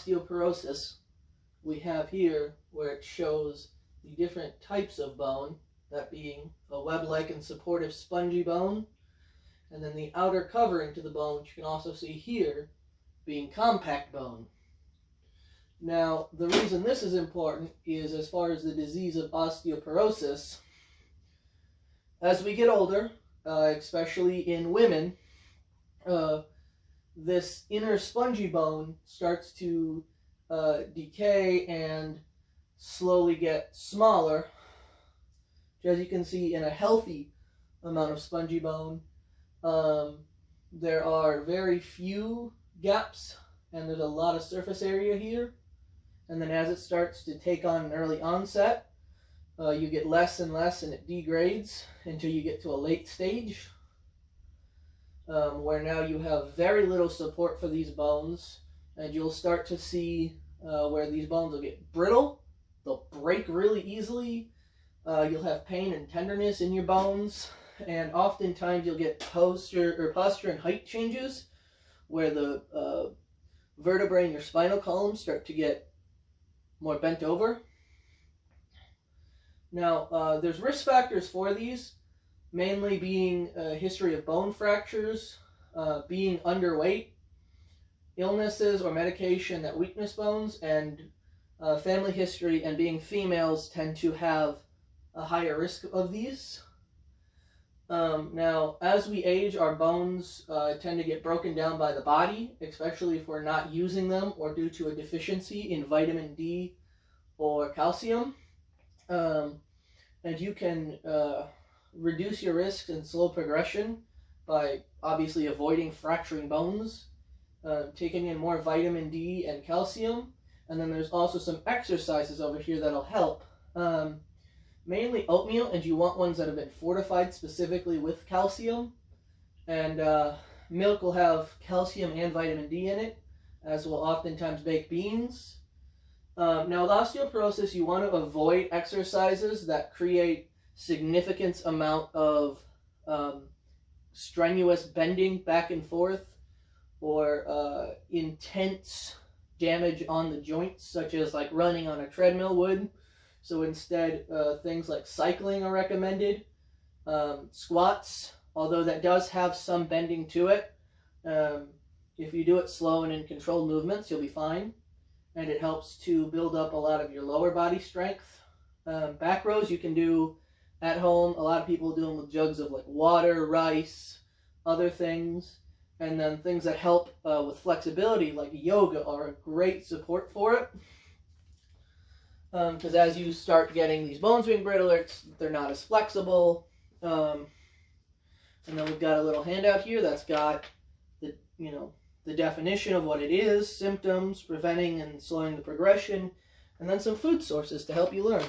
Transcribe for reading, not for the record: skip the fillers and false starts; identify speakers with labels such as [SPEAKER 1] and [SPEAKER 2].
[SPEAKER 1] osteoporosis, we have here where it shows the different types of bone, that being a web-like and supportive spongy bone, and then the outer covering to the bone, which you can also see here, being compact bone. Now, the reason this is important is as far as the disease of osteoporosis, as we get older, especially in women, this inner spongy bone starts to decay and slowly get smaller, which, as you can see, in a healthy amount of spongy bone, there are very few gaps and there's a lot of surface area here. And then as it starts to take on an early onset, you get less and less and it degrades until you get to a late stage, where now you have very little support for these bones, and you'll start to see where these bones will get brittle, they'll break really easily, you'll have pain and tenderness in your bones, and oftentimes you'll get posture and height changes where the vertebrae in your spinal column start to get more bent over. Now, there's risk factors for these, mainly being a history of bone fractures, being underweight, illnesses or medication that weakness bones, and family history, and being females tend to have a higher risk of these. Now, as we age, our bones tend to get broken down by the body, especially if we're not using them or due to a deficiency in vitamin D or calcium. And you can reduce your risk and slow progression by obviously avoiding fracturing bones, taking in more vitamin D and calcium, and then there's also some exercises over here that'll help. Mainly oatmeal, and you want ones that have been fortified specifically with calcium. And milk will have calcium and vitamin D in it, as will oftentimes baked beans. Now with osteoporosis, you want to avoid exercises that create significant amount of strenuous bending back and forth, or intense damage on the joints, such as like running on a treadmill would. So instead, things like cycling are recommended. Squats, although that does have some bending to it, if you do it slow and in controlled movements, you'll be fine. And it helps to build up a lot of your lower body strength. Back rows you can do at home. A lot of people do them with jugs of like water, rice, other things. And then things that help with flexibility, like yoga, are a great support for it. Because as you start getting these bones being brittle, they're not as flexible. And then we've got a little handout here that's got the definition of what it is, symptoms, preventing and slowing the progression, and then some food sources to help you learn.